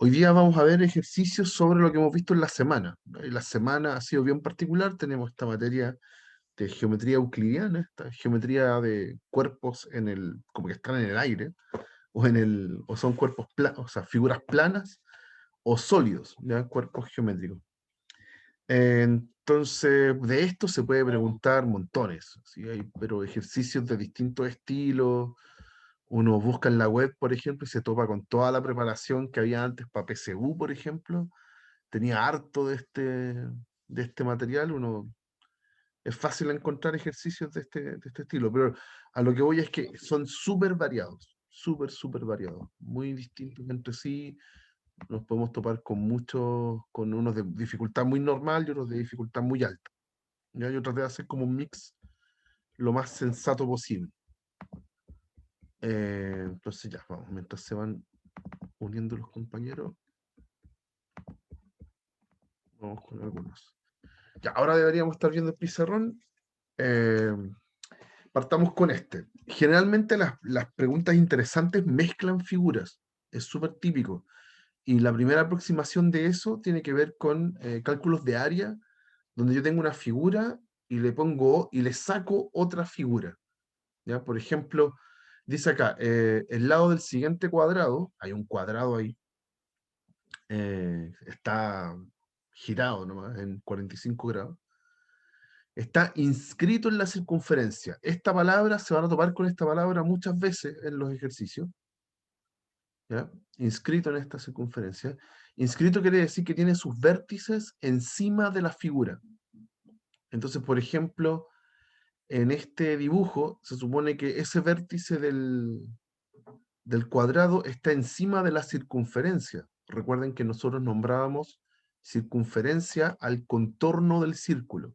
Hoy día vamos a ver ejercicios sobre lo que hemos visto en la semana. La semana ha sido bien particular. Tenemos esta materia de geometría euclidiana, esta geometría de cuerpos como que están en el aire, o son cuerpos planos, o sea, figuras planas o sólidos, ¿ya? Cuerpos geométricos. Entonces, de esto se puede preguntar montones, ¿sí? Pero ejercicios de distintos estilos. Uno busca en la web, por ejemplo, y se topa con toda la preparación que había antes para PSU, por ejemplo. Tenía harto de este material. Es fácil encontrar ejercicios de este estilo, pero a lo que voy es que son súper variados, súper variados, muy distintos entre sí. Nos podemos topar con con unos de dificultad muy normal y otros de dificultad muy alta. ¿Ya? Yo traté de hacer como un mix lo más sensato posible. Entonces ya, vamos, mientras se van uniendo los compañeros, vamos con algunos. Ya, ahora deberíamos estar viendo el pizarrón. Eh, Partamos con este. Generalmente las preguntas interesantes mezclan figuras. Es súper típico. Y la primera aproximación de eso tiene que ver con cálculos de área, donde yo tengo una figura y le pongo y le saco otra figura. ¿Ya? Por ejemplo, dice acá, el lado del siguiente cuadrado, hay un cuadrado ahí, está girado nomás en 45 grados, está inscrito en la circunferencia. Esta palabra, se van a topar con esta palabra muchas veces en los ejercicios, ¿ya? Inscrito en esta circunferencia. Inscrito quiere decir que tiene sus vértices encima de la figura. Entonces, por ejemplo, en este dibujo se supone que ese vértice del cuadrado está encima de la circunferencia. Recuerden que nosotros nombrábamos circunferencia al contorno del círculo.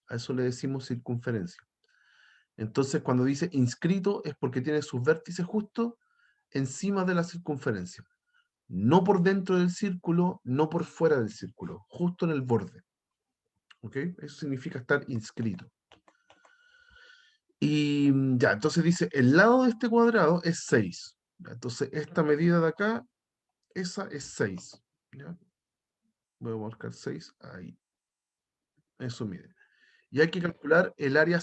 A eso le decimos circunferencia. Entonces, cuando dice inscrito es porque tiene sus vértices justo encima de la circunferencia. No por dentro del círculo, no por fuera del círculo, justo en el borde. ¿Ok? Eso significa estar inscrito. Y ya, entonces dice, el lado de este cuadrado es 6. Entonces, esta medida de acá, esa es 6. ¿Ya? Voy a marcar 6 ahí. Eso mide. Y hay que calcular el área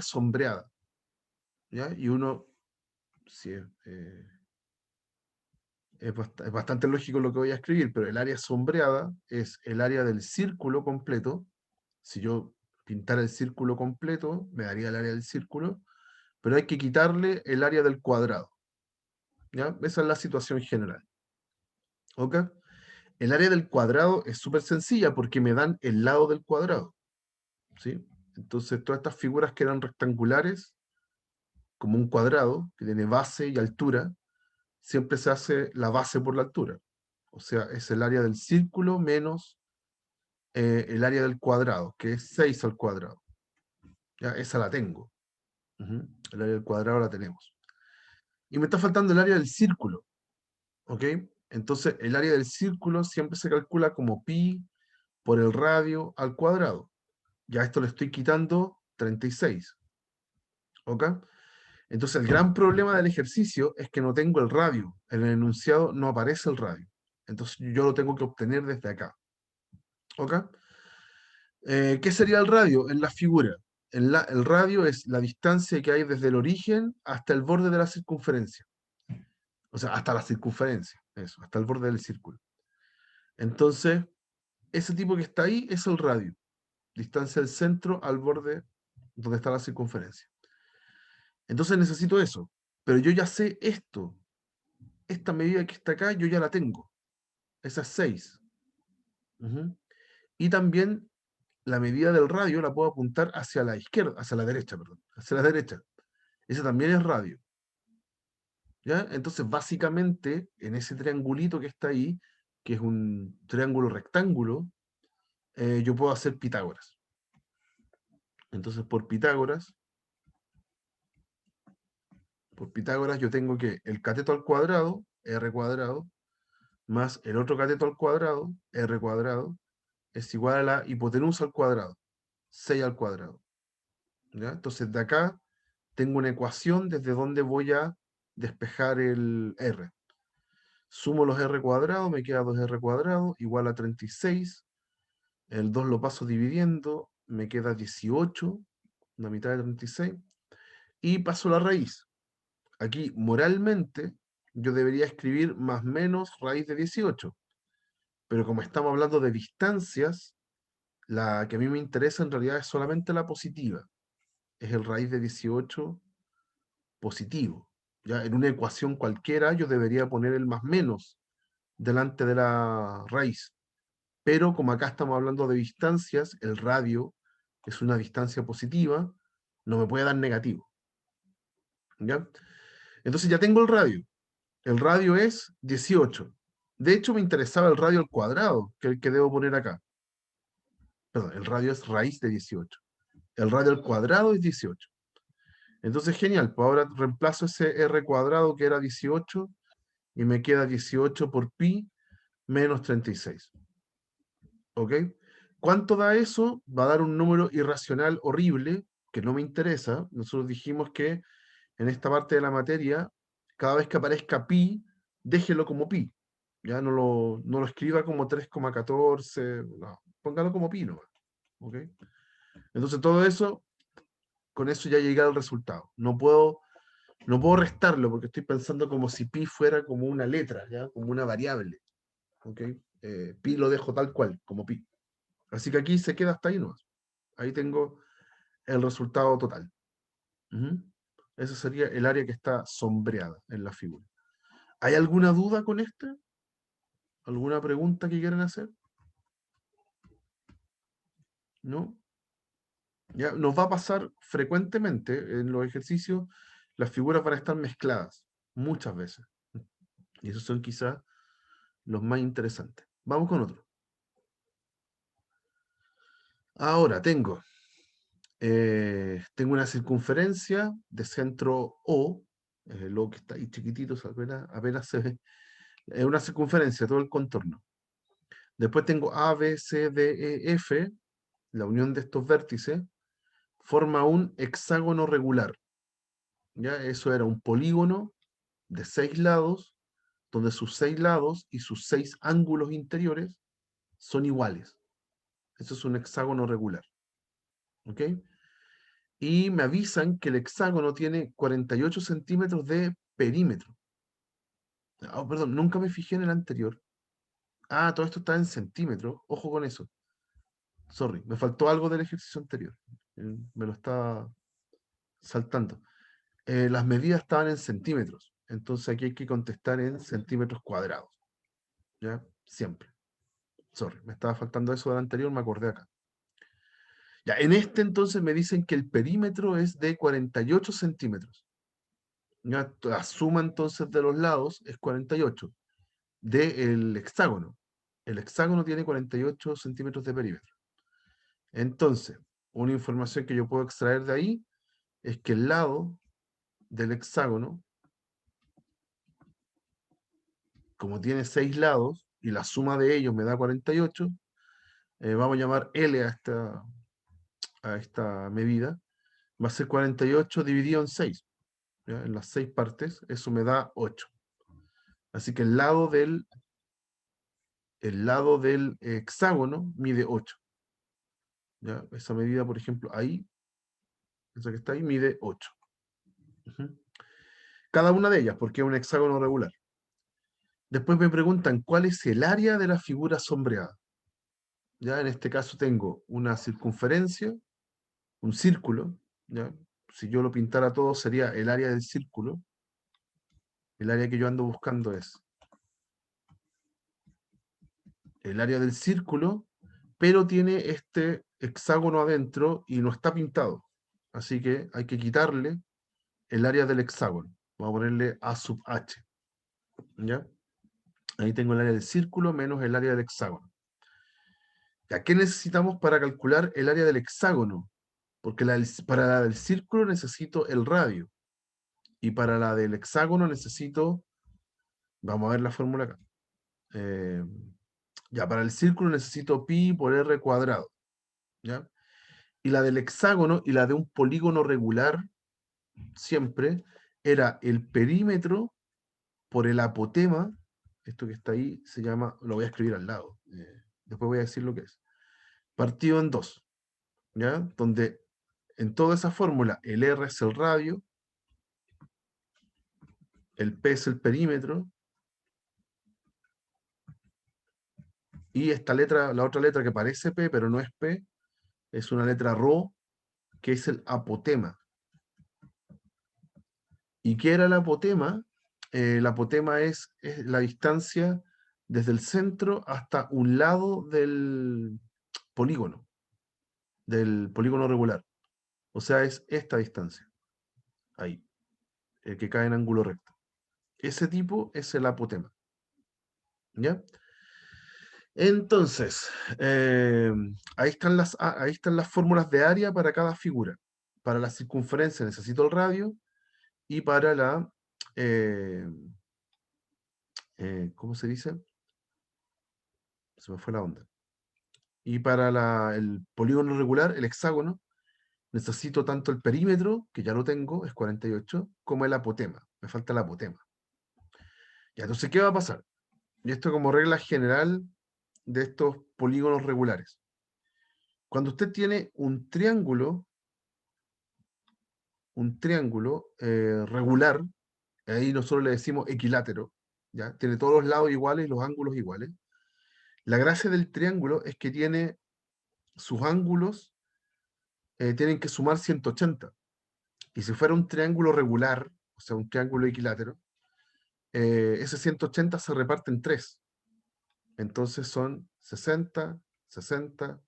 sombreada. ¿Ya? Y uno, si es bastante lógico lo que voy a escribir, pero el área sombreada es el área del círculo completo. Si yo pintara el círculo completo, me daría el área del círculo, pero hay que quitarle el área del cuadrado. ¿Ya? Esa es la situación general. ¿Ok? El área del cuadrado es súper sencilla porque me dan el lado del cuadrado. ¿Sí? Entonces, todas estas figuras que eran rectangulares, como un cuadrado, que tiene base y altura, siempre se hace la base por la altura. O sea, es el área del círculo menos el área del cuadrado, que es 6 al cuadrado. Ya, esa la tengo. Ujú. El área del cuadrado la tenemos. Y me está faltando el área del círculo. ¿Ok? Entonces, el área del círculo siempre se calcula como pi por el radio al cuadrado. Ya esto le estoy quitando 36. ¿Ok? Entonces, el gran problema del ejercicio es que no tengo el radio. En el enunciado no aparece el radio. Entonces, yo lo tengo que obtener desde acá. ¿Ok? ¿Qué sería el radio en la figura? El radio es la distancia que hay desde el origen hasta el borde de la circunferencia. O sea, hasta la circunferencia, eso, hasta el borde del círculo. Entonces, ese tipo que está ahí es el radio. Distancia del centro al borde donde está la circunferencia. Entonces necesito eso. Pero yo ya sé esto. Esta medida que está acá, yo ya la tengo. Esa es 6. Ujú. Y también la medida del radio la puedo apuntar hacia la izquierda, hacia la derecha, perdón. Hacia la derecha. Ese también es radio. ¿Ya? Entonces, básicamente, en ese triangulito que está ahí, que es un triángulo rectángulo, yo puedo hacer Pitágoras. Entonces, por Pitágoras yo tengo que el cateto al cuadrado, r cuadrado, más el otro cateto al cuadrado, r cuadrado, es igual a la hipotenusa al cuadrado, 6 al cuadrado. ¿Ya? Entonces, de acá tengo una ecuación desde donde voy a despejar el r. Sumo los r cuadrados, me queda 2r cuadrado igual a 36. El 2 lo paso dividiendo, me queda 18, la mitad de 36. Y paso la raíz. Aquí, moralmente, yo debería escribir más menos raíz de 18. Pero como estamos hablando de distancias, la que a mí me interesa en realidad es solamente la positiva. Es el raíz de 18 positivo. ¿Ya? En una ecuación cualquiera yo debería poner el más menos delante de la raíz. Pero como acá estamos hablando de distancias, el radio es una distancia positiva, no me puede dar negativo. ¿Ya? Entonces ya tengo el radio. El radio es 18. De hecho, me interesaba el radio al cuadrado, que es el que debo poner acá. Perdón, el radio es raíz de 18. El radio al cuadrado es 18. Entonces, genial. Pues ahora reemplazo ese r cuadrado que era 18 y me queda 18 por pi menos 36. ¿Ok? ¿Cuánto da eso? Va a dar un número irracional horrible que no me interesa. Nosotros dijimos que en esta parte de la materia, cada vez que aparezca pi, déjelo como pi. Ya no lo escriba como 3,14, no, póngalo como pi, ¿no? ¿Ok? Entonces todo eso, con eso ya llega al resultado. No puedo restarlo porque estoy pensando como si pi fuera como una letra, ¿ya? Como una variable. ¿Ok? Pi lo dejo tal cual, como pi. Así que aquí se queda hasta ahí, ¿no? Ahí tengo el resultado total. Ujú. Ese sería el área que está sombreada en la figura. ¿Hay alguna duda con este? ¿Alguna pregunta que quieran hacer? ¿No? Ya nos va a pasar frecuentemente en los ejercicios, las figuras van a estar mezcladas, muchas veces. Y esos son quizás los más interesantes. Vamos con otro. Ahora tengo una circunferencia de centro O, el O que está ahí chiquitito, apenas se ve. Es una circunferencia, todo el contorno. Después tengo A, B, C, D, E, F. La unión de estos vértices forma un hexágono regular. ¿Ya? Eso era un polígono de 6 lados, donde sus 6 lados y sus 6 ángulos interiores son iguales. Eso es un hexágono regular. ¿Ok? Y me avisan que el hexágono tiene 48 centímetros de perímetro. Oh, perdón, nunca me fijé en el anterior. Ah, todo esto está en centímetros. Ojo con eso. Sorry, me faltó algo del ejercicio anterior. Me lo estaba saltando. Las medidas estaban en centímetros. Entonces aquí hay que contestar en centímetros cuadrados. ¿Ya? Siempre. Sorry, me estaba faltando eso del anterior, me acordé acá. Ya, en este entonces me dicen que el perímetro es de 48 centímetros. Ya, la suma entonces de los lados es 48 del hexágono. El hexágono tiene 48 centímetros de perímetro. Entonces, una información que yo puedo extraer de ahí es que el lado del hexágono, como tiene 6 lados y la suma de ellos me da 48, vamos a llamar L a esta medida, va a ser 48 dividido en 6. ¿Ya? En las 6 partes, eso me da 8. Así que el lado del hexágono mide 8. ¿Ya? Esa medida, por ejemplo, ahí, esa que está ahí, mide 8. Ujú. Cada una de ellas, porque es un hexágono regular. Después me preguntan, ¿cuál es el área de la figura sombreada? ¿Ya? En este caso tengo una circunferencia, un círculo, ¿ya? Si yo lo pintara todo sería el área del círculo. El área que yo ando buscando es el área del círculo, pero tiene este hexágono adentro y no está pintado. Así que hay que quitarle el área del hexágono. Vamos a ponerle A sub H. ¿Ya? Ahí tengo el área del círculo menos el área del hexágono. ¿Ya? ¿Qué necesitamos para calcular el área del hexágono? Porque para la del círculo necesito el radio. Y para la del hexágono necesito, vamos a ver la fórmula acá. Ya, para el círculo necesito pi por r cuadrado. ¿Ya? Y la del hexágono y la de un polígono regular, siempre, era el perímetro por el apotema esto que está ahí se llama, lo voy a escribir al lado, después voy a decir lo que es, partido en dos, ¿ya? Donde en toda esa fórmula el R es el radio, el P es el perímetro, y esta letra, la otra letra que parece P, pero no es P, es una letra Rho, que es el apotema. ¿Y qué era el apotema? El apotema es la distancia desde el centro hasta un lado polígono, del polígono regular. O sea, es esta distancia, ahí, el que cae en ángulo recto. Ese tipo es el apotema. ¿Ya? Entonces, ahí están las fórmulas de área para cada figura. Para la circunferencia necesito el radio y para eh, ¿cómo se dice? Se me fue la onda. Y para el polígono regular, el hexágono, necesito tanto el perímetro, que ya lo tengo, es 48, como el apotema. Me falta el apotema. Ya, entonces, ¿qué va a pasar? Y esto como regla general de estos polígonos regulares. Cuando usted tiene un triángulo regular, ahí nosotros le decimos equilátero, ¿ya? Tiene todos los lados iguales y los ángulos iguales. La gracia del triángulo es que tiene sus ángulos, tienen que sumar 180. Y si fuera un triángulo regular, o sea, un triángulo equilátero, ese 180 se reparte en 3. Entonces son 60, 60,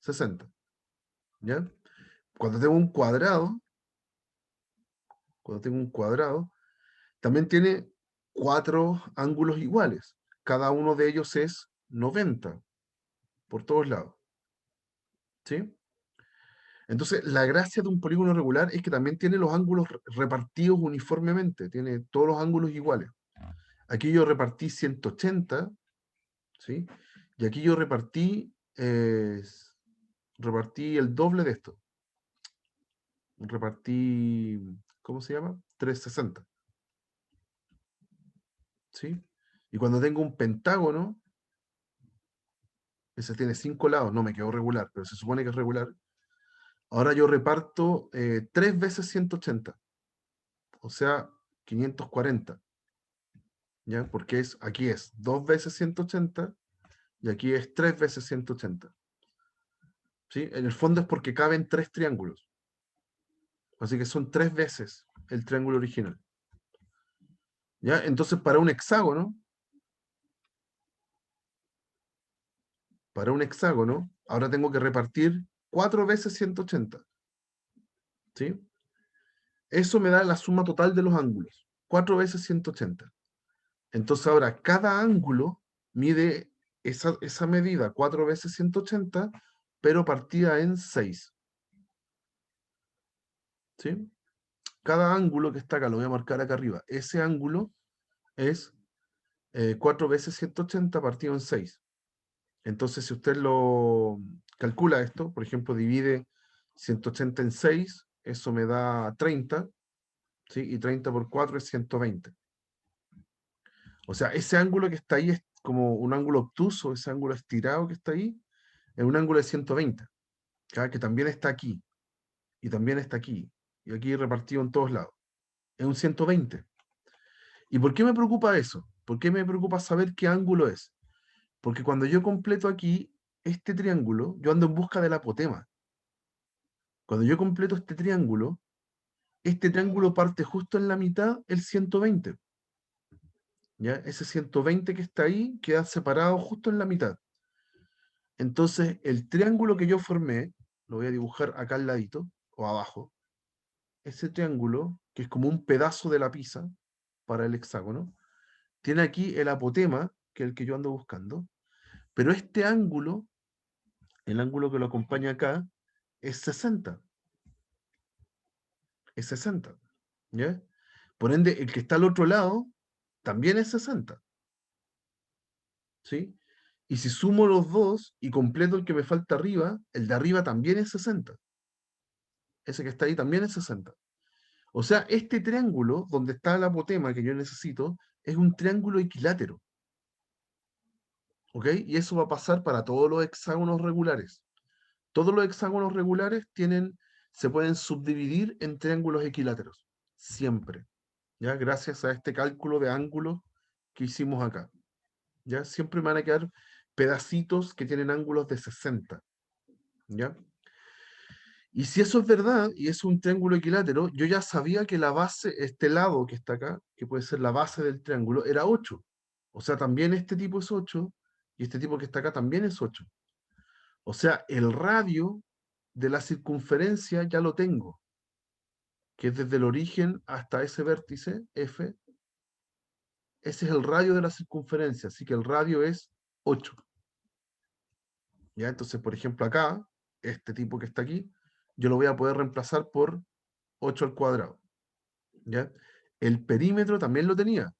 60. ¿Ya? Cuando tengo un cuadrado, cuando tengo un cuadrado, también tiene 4 ángulos iguales. Cada uno de ellos es 90 por todos lados. ¿Sí? Entonces, la gracia de un polígono regular es que también tiene los ángulos repartidos uniformemente, tiene todos los ángulos iguales. Aquí yo repartí 180, ¿sí? Y aquí yo repartí el doble de esto. Repartí, ¿cómo se llama? 360, ¿sí? Y cuando tengo un pentágono, ese tiene 5 lados, no me quedó regular, pero se supone que es regular. Ahora yo reparto 3 veces 180, o sea, 540, ¿ya? Porque aquí es 2 veces 180 y aquí es 3 veces 180, ¿sí? En el fondo es porque caben 3 triángulos, así que son 3 veces el triángulo original, ¿ya? Entonces para un hexágono, ahora tengo que repartir 4 veces 180, ¿sí? Eso me da la suma total de los ángulos, 4 veces 180. Entonces ahora cada ángulo mide esa medida 4 veces 180, pero partida en 6, ¿sí? Cada ángulo que está acá, lo voy a marcar acá arriba, ese ángulo es 4 veces 180 partido en 6. Entonces, si usted lo calcula esto, por ejemplo, divide 180 en 6, eso me da 30, ¿sí? Y 30 por 4 es 120. O sea, ese ángulo que está ahí es como un ángulo obtuso, ese ángulo estirado que está ahí, es un ángulo de 120, ¿ya? Que también está aquí, y también está aquí, y aquí repartido en todos lados. Es un 120. ¿Y por qué me preocupa eso? ¿Por qué me preocupa saber qué ángulo es? Porque cuando yo completo aquí este triángulo, yo ando en busca del apotema. Cuando yo completo este triángulo parte justo en la mitad, el 120. ¿Ya? Ese 120 que está ahí queda separado justo en la mitad. Entonces, el triángulo que yo formé, lo voy a dibujar acá al ladito, o abajo, ese triángulo, que es como un pedazo de la pizza para el hexágono, tiene aquí el apotema, que es el que yo ando buscando, pero este ángulo, el ángulo que lo acompaña acá, es 60. Es 60. ¿Ya? Por ende, el que está al otro lado también es 60. ¿Sí? Y si sumo los dos y completo el que me falta arriba, el de arriba también es 60. Ese que está ahí también es 60. O sea, este triángulo, donde está el apotema que yo necesito, es un triángulo equilátero. ¿ok? Y eso va a pasar para todos los hexágonos regulares. Todos los hexágonos regulares se pueden subdividir en triángulos equiláteros, siempre, ¿ya? Gracias a este cálculo de ángulos que hicimos acá, ¿ya? Siempre me van a quedar pedacitos que tienen ángulos de 60, ¿ya? Y si eso es verdad, y es un triángulo equilátero, yo ya sabía que la base, este lado que está acá, que puede ser la base del triángulo, era 8. O sea, también este tipo es 8, y este tipo que está acá también es 8. O sea, el radio de la circunferencia ya lo tengo, que es desde el origen hasta ese vértice, F. Ese es el radio de la circunferencia, así que el radio es 8. ¿Ya? Entonces, por ejemplo, acá, este tipo que está aquí, yo lo voy a poder reemplazar por 8 al cuadrado. ¿Ya? El perímetro también lo tenía,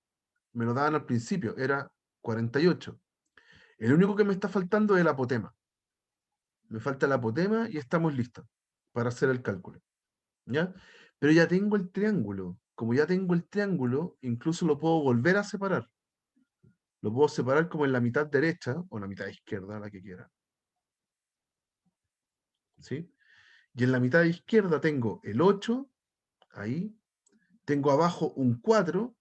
me lo daban al principio, era 48. El único que me está faltando es el apotema. Me falta el apotema y estamos listos para hacer el cálculo. ¿Ya? Pero ya tengo el triángulo. Como ya tengo el triángulo, incluso lo puedo volver a separar. Lo puedo separar como en la mitad derecha o la mitad izquierda, la que quiera. ¿Sí? Y en la mitad izquierda tengo el 8, ahí. Tengo abajo un 4,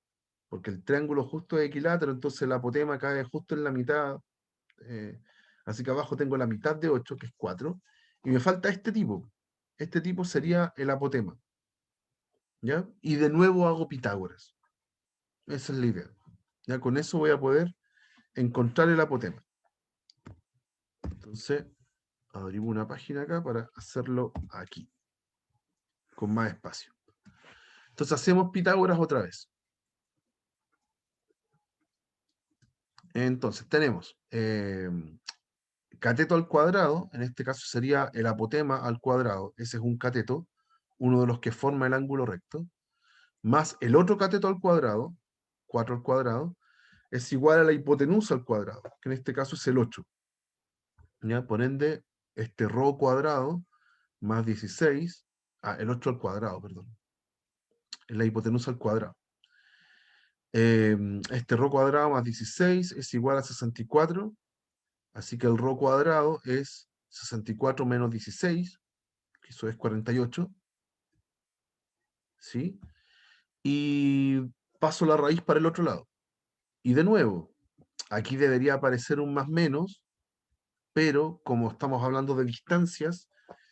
porque el triángulo justo es equilátero, entonces el apotema cae justo en la mitad. eh, Así que abajo tengo la mitad de 8, que es 4. Y me falta este tipo. Este tipo sería el apotema. ¿Ya? Y de nuevo hago Pitágoras. Esa es la idea. Ya con eso voy a poder encontrar el apotema. Entonces, abrimos una página acá para hacerlo aquí, con más espacio. Entonces hacemos Pitágoras otra vez. Entonces tenemos cateto al cuadrado, en este caso sería el apotema al cuadrado, ese es un cateto, uno de los que forma el ángulo recto, más el otro cateto al cuadrado, 4 al cuadrado, es igual a la hipotenusa al cuadrado, que en este caso es el 8. ¿Ya? Por ende, este rho cuadrado más 16, el 8 al cuadrado, perdón, es la hipotenusa al cuadrado. Este rho cuadrado más 16 es igual a 64, así que el rho cuadrado es 64 menos 16, que eso es 48, ¿sí? Y paso la raíz para el otro lado. Y de nuevo, aquí debería aparecer un más menos, pero como estamos hablando de distancias,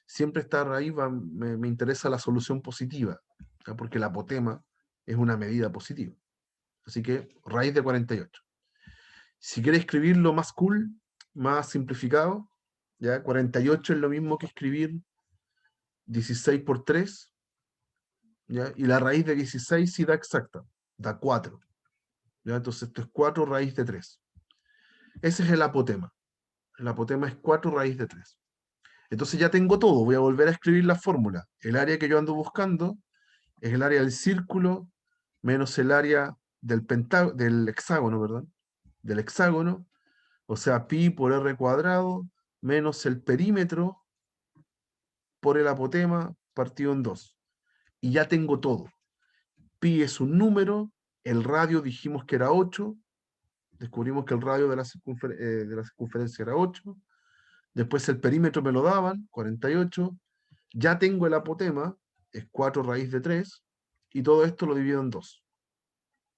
siempre esta raíz me interesa la solución positiva, ¿ya? Porque el apotema es una medida positiva. Así que raíz de 48. Si quieres escribirlo más cool, más simplificado, ¿ya? 48 es lo mismo que escribir 16 por 3, ¿ya? Y la raíz de 16 sí da exacta, da 4. ¿Ya? Entonces esto es 4 raíz de 3. Ese es el apotema. El apotema es 4 raíz de 3. Entonces ya tengo todo, voy a volver a escribir la fórmula. El área que yo ando buscando es el área del círculo menos el área del hexágono, perdón, del hexágono, o sea, pi por r cuadrado menos el perímetro por el apotema partido en 2. Y ya tengo todo. Pi es un número, el radio dijimos que era 8, descubrimos que el radio de de la circunferencia era 8, después el perímetro me lo daban, 48, ya tengo el apotema, es 4 raíz de 3, y todo esto lo divido en 2.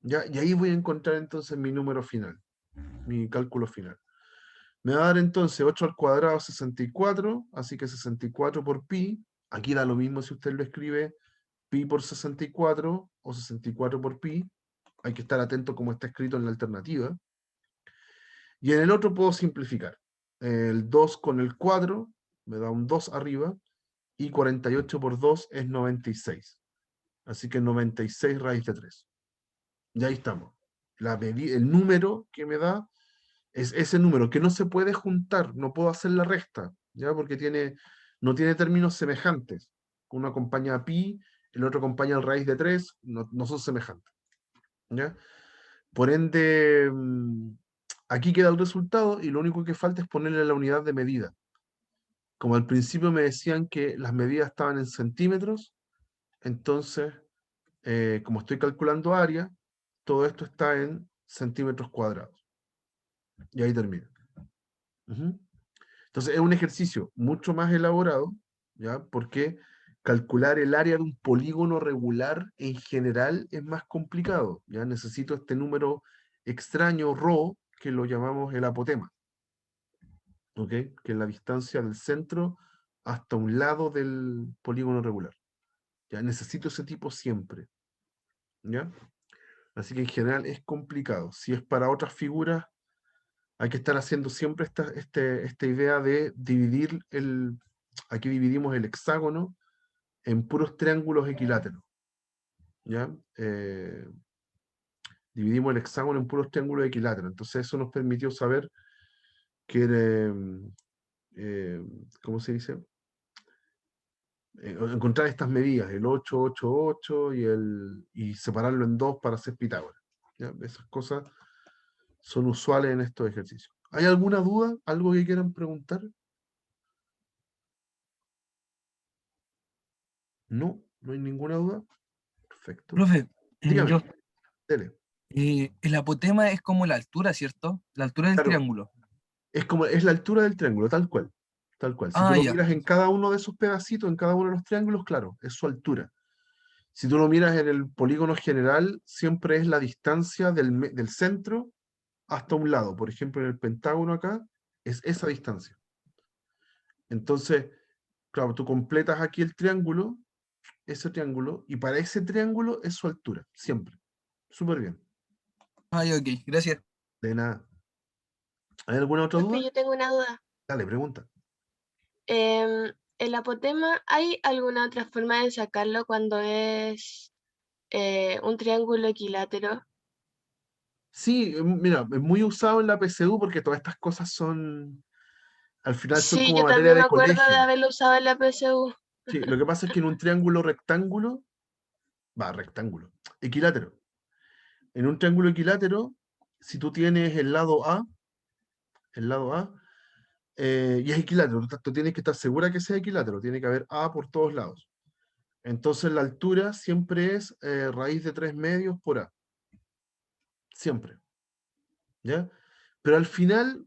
¿Ya? Y ahí voy a encontrar entonces mi número final, mi cálculo final. Me va a dar entonces 8 al cuadrado 64, así que 64 por pi, aquí da lo mismo si usted lo escribe pi por 64 o 64 por pi, hay que estar atento como está escrito en la alternativa. Y en el otro puedo simplificar. El 2 con el 4 me da un 2 arriba, y 48 por 2 es 96. Así que 96 raíz de 3. Y ahí estamos. El número que me da es ese número que no se puede juntar, no puedo hacer la resta, ¿ya? Porque no tiene términos semejantes. Uno acompaña a pi, el otro acompaña al raíz de 3, no son semejantes, ¿ya? Por ende, aquí queda el resultado y lo único que falta es ponerle la unidad de medida. Como al principio me decían que las medidas estaban en centímetros, entonces, como estoy calculando área, todo esto está en centímetros cuadrados. Y ahí termina. Ujú. Entonces es un ejercicio mucho más elaborado, ¿ya? Porque calcular el área de un polígono regular en general es más complicado, ¿ya? Necesito este número extraño, ρ, que lo llamamos el apotema, ¿ok? Que es la distancia del centro hasta un lado del polígono regular. ¿Ya? Necesito ese tipo siempre, ¿ya? Así que en general es complicado. Si es para otras figuras, hay que estar haciendo siempre esta idea de dividir aquí dividimos el hexágono en puros triángulos equiláteros, ¿ya? Dividimos el hexágono en puros triángulos equiláteros. Entonces eso nos permitió saber que, eh, ¿cómo se dice? Encontrar estas medidas, el 8, 8, 8 y separarlo en dos para hacer Pitágoras. ¿Ya? Esas cosas son usuales en estos ejercicios. ¿Hay alguna duda? ¿Algo que quieran preguntar? No, no hay ninguna duda. Perfecto. Profe, Dígame, yo, dele. el apotema es como la altura, ¿cierto? La altura del Claro, triángulo. es la altura del triángulo, tal cual. Tal cual. Si tú Ah, lo ya. miras en cada uno de esos pedacitos, en cada uno de los triángulos, claro, es su altura. Si tú lo miras en el polígono general, siempre es la distancia del centro hasta un lado. Por ejemplo, en el pentágono acá, es esa distancia. Entonces, claro, tú completas aquí el triángulo, ese triángulo, y para ese triángulo es su altura, siempre. Súper bien. Ah, ya, ok, gracias. De nada. ¿Hay alguna otra Profe, duda? yo tengo una duda. Dale, pregunta. ¿El apotema, hay alguna otra forma de sacarlo cuando es un triángulo equilátero? Sí, mira, es muy usado en la PSU porque todas estas cosas son, al final son Sí, como yo materia también me de acuerdo de colegio. haberlo usado en la PSU. Sí, lo que pasa es que en un triángulo rectángulo, rectángulo, equilátero. En un triángulo equilátero, si tú tienes el lado A, y es equilátero, tú tienes que estar segura que sea equilátero, tiene que haber A por todos lados. Entonces la altura siempre es raíz de 3 medios por A, siempre, ¿ya? Pero al final,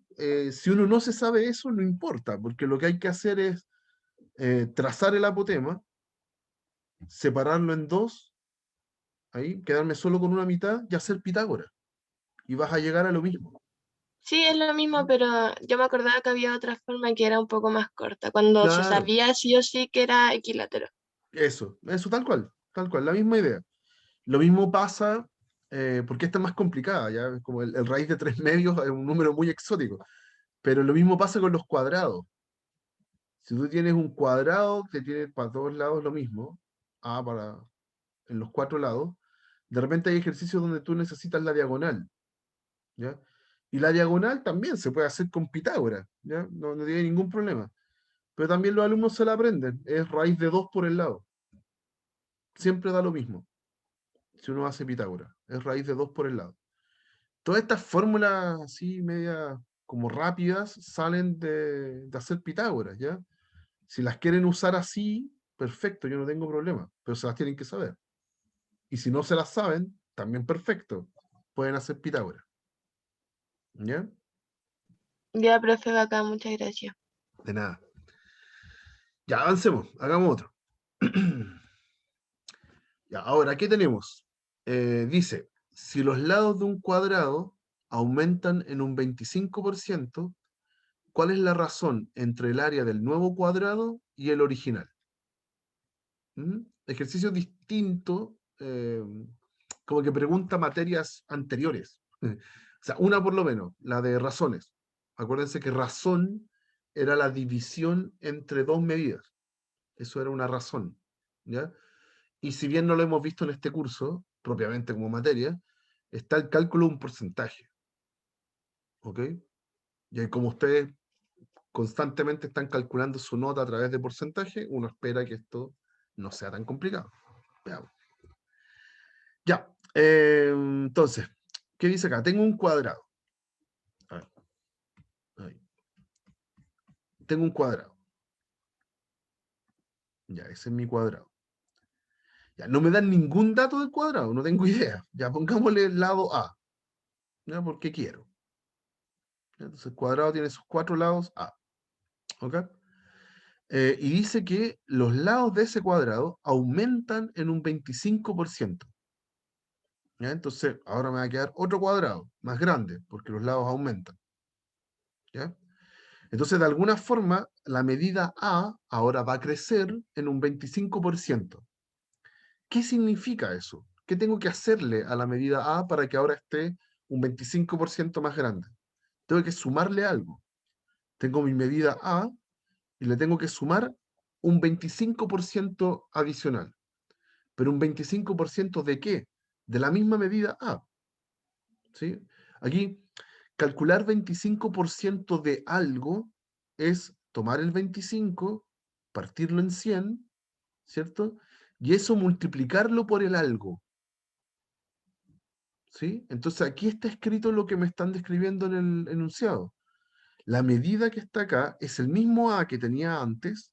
si uno no se sabe eso, no importa, porque lo que hay que hacer es trazar el apotema, separarlo en dos, ahí, quedarme solo con una mitad y hacer Pitágoras. Y vas a llegar a lo mismo. Sí, es lo mismo, pero yo me acordaba que había otra forma que era un poco más corta, cuando se Claro, sabía sí o sí que era equilátero. eso tal cual, la misma idea. Lo mismo pasa, porque esta es más complicada, ya es como el raíz de 3 medios es un número muy exótico, pero lo mismo pasa con los cuadrados. Si tú tienes un cuadrado que tiene para todos lados lo mismo, A para en los cuatro lados, de repente hay ejercicios donde tú necesitas la diagonal, ¿ya? Y la diagonal también se puede hacer con Pitágoras, ¿ya? No, no tiene ningún problema. Pero también los alumnos se la aprenden, es raíz de 2 por el lado. Siempre da lo mismo, si uno hace Pitágoras, es raíz de 2 por el lado. Todas estas fórmulas así, media como rápidas, salen de hacer Pitágoras, ¿ya? Si las quieren usar así, perfecto, yo no tengo problema, pero se las tienen que saber. Y si no se las saben, también perfecto, pueden hacer Pitágoras, ¿ya? Ya, profe, acá, muchas gracias. De nada. Ya, avancemos, hagamos otro. Ya, ahora, ¿qué tenemos? Dice, si los lados de un cuadrado aumentan en un 25%, ¿cuál es la razón entre el área del nuevo cuadrado y el original? ¿Mm? Ejercicio distinto, como que pregunta materias anteriores. O sea, una por lo menos, la de razones. Acuérdense que razón era la división entre dos medidas. Eso era una razón, ¿ya? Y si bien no lo hemos visto en este curso, propiamente como materia, está el cálculo de un porcentaje, ¿ok? Y como ustedes constantemente están calculando su nota a través de porcentaje, uno espera que esto no sea tan complicado. Veamos. Ya, entonces, ¿qué dice acá? Tengo un cuadrado. A ver, ahí. Tengo un cuadrado. Ya, ese es mi cuadrado. Ya, no me dan ningún dato del cuadrado, no tengo idea. Ya, pongámosle el lado A, ¿ya? Porque quiero. Entonces el cuadrado tiene sus 4 lados A. ¿Ok? Y dice que los lados de ese cuadrado aumentan en un 25%. ¿Ya? Entonces ahora me va a quedar otro cuadrado más grande, porque los lados aumentan. ¿Ya? Entonces, de alguna forma, la medida A ahora va a crecer en un 25%. ¿Qué significa eso? ¿Qué tengo que hacerle a la medida A para que ahora esté un 25% más grande? Tengo que sumarle algo. Tengo mi medida A y le tengo que sumar un 25% adicional. ¿Pero un 25% de qué? De la misma medida A. ¿Sí? Aquí, calcular 25% de algo es tomar el 25, partirlo en 100, ¿cierto? Y eso multiplicarlo por el algo. ¿Sí? Entonces aquí está escrito lo que me están describiendo en el enunciado. La medida que está acá es el mismo A que tenía antes,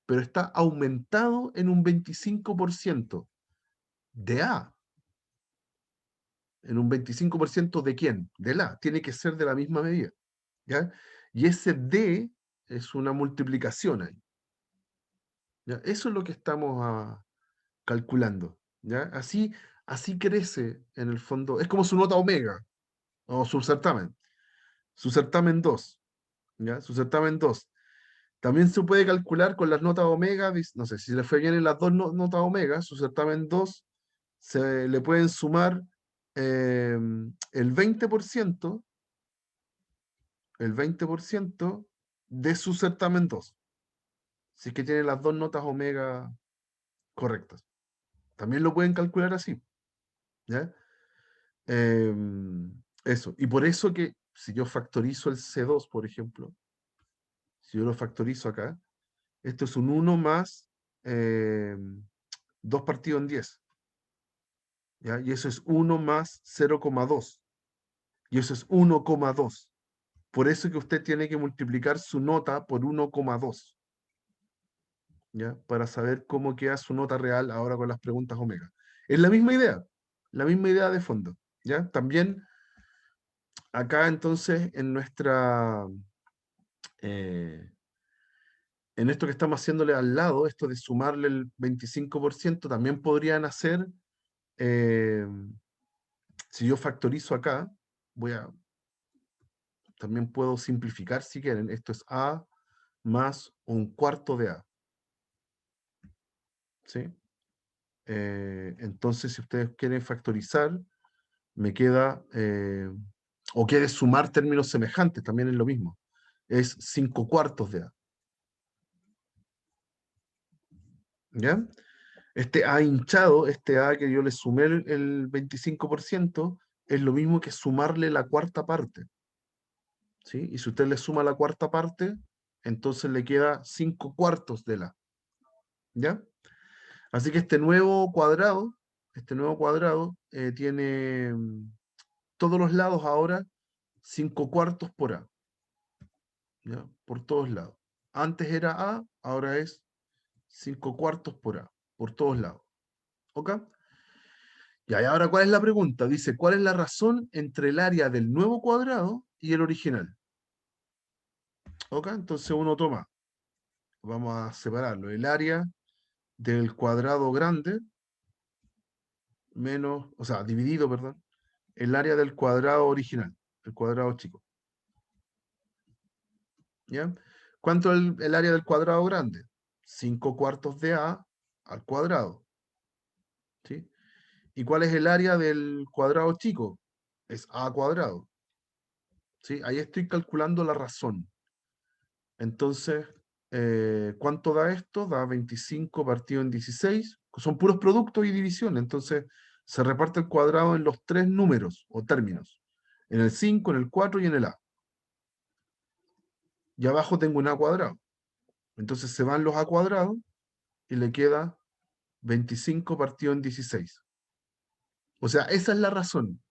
pero está aumentado en un 25% de A. ¿En un 25% de quién? Del A. Tiene que ser de la misma medida. ¿Ya? Y ese D es una multiplicación ahí. ¿Ya? Eso es lo que estamos calculando. ¿Ya? Así crece en el fondo. Es como su nota omega o su certamen. Su certamen 2. ¿Ya? Su certamen 2. También se puede calcular con las notas omega. No sé, si le fue bien en las dos notas omega, su certamen 2 se le pueden sumar el 20%, el 20% de su certamen 2. Si es que tiene las dos notas omega correctas. También lo pueden calcular así. ¿Ya? Eso. Y por eso que si yo factorizo el C2, por ejemplo, si yo lo factorizo acá, esto es un 1 más 2 partido en 10. ¿Ya? Y eso es 1 más 0,2. Y eso es 1,2. Por eso que usted tiene que multiplicar su nota por 1,2. ¿Ya? Para saber cómo queda su nota real ahora con las preguntas omega. Es la misma idea de fondo. ¿Ya? También acá entonces eh, en esto que estamos haciéndole al lado, esto de sumarle el 25%, también podrían hacer, eh, si yo factorizo acá, también puedo simplificar si quieren. Esto es A más un cuarto de A. ¿Sí? Entonces, si ustedes quieren factorizar, me queda, o quiere sumar términos semejantes, también es lo mismo. Es 5 cuartos de A. ¿Ya? Este A hinchado, este A que yo le sumé el 25%, es lo mismo que sumarle la cuarta parte. ¿Sí? Y si usted le suma la cuarta parte, entonces le queda 5 cuartos de la. ¿Ya? Así que este nuevo cuadrado tiene todos los lados ahora 5 cuartos por A. ¿Ya? Por todos lados. Antes era A, ahora es 5 cuartos por A, por todos lados. ¿Ok? Y ahora, ¿cuál es la pregunta? Dice, ¿cuál es la razón entre el área del nuevo cuadrado y el original? ¿Ok? Entonces uno toma, vamos a separarlo, el área del cuadrado grande menos, o sea, dividido, perdón, el área del cuadrado original, el cuadrado chico. ¿Ya? ¿Cuánto es el área del cuadrado grande? 5 cuartos de A al cuadrado. ¿Sí? ¿Y cuál es el área del cuadrado chico? Es A cuadrado. ¿Sí? Ahí estoy calculando la razón. Entonces, ¿cuánto da esto? Da 25 partido en 16. Son puros productos y división. Entonces, se reparte el cuadrado en los 3 números o términos. En el 5, en el 4 y en el A. Y abajo tengo un A cuadrado. Entonces se van los A cuadrados y le queda 25 partido en 16. O sea, esa es la razón.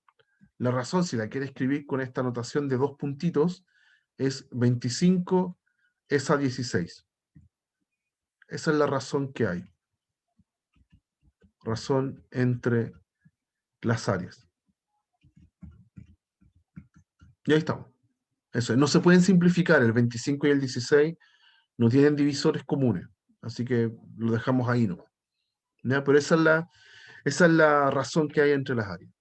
La razón, si la quiere escribir con esta notación de 2 puntitos, es 25 es a 16. Esa es la razón que hay. Razón entre las áreas. Y ahí estamos. Eso es, no se pueden simplificar, el 25 y el 16 no tienen divisores comunes, así que lo dejamos ahí nomás. ¿Ya? Pero esa es la razón que hay entre las áreas.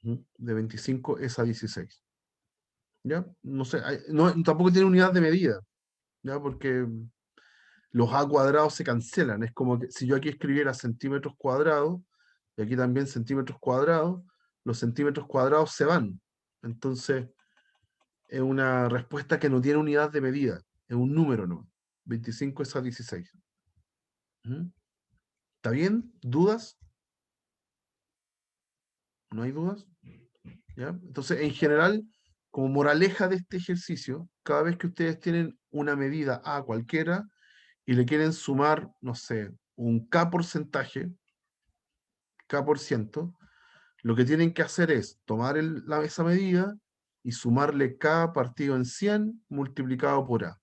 ¿Mm? De 25 es a 16. ¿Ya? No sé, no, tampoco tiene unidad de medida, ¿ya? Porque los a cuadrados se cancelan. Es como que si yo aquí escribiera centímetros cuadrados, y aquí también centímetros cuadrados, los centímetros cuadrados se van. Entonces, es una respuesta que no tiene unidad de medida, es un número, ¿no? 25 es a 16. ¿Mm? ¿Está bien? ¿Dudas? ¿No hay dudas? ¿Ya? Entonces, en general, como moraleja de este ejercicio, cada vez que ustedes tienen una medida A cualquiera y le quieren sumar, no sé, un K porcentaje, K por ciento, lo que tienen que hacer es tomar esa medida y sumarle K partido en 100 multiplicado por A.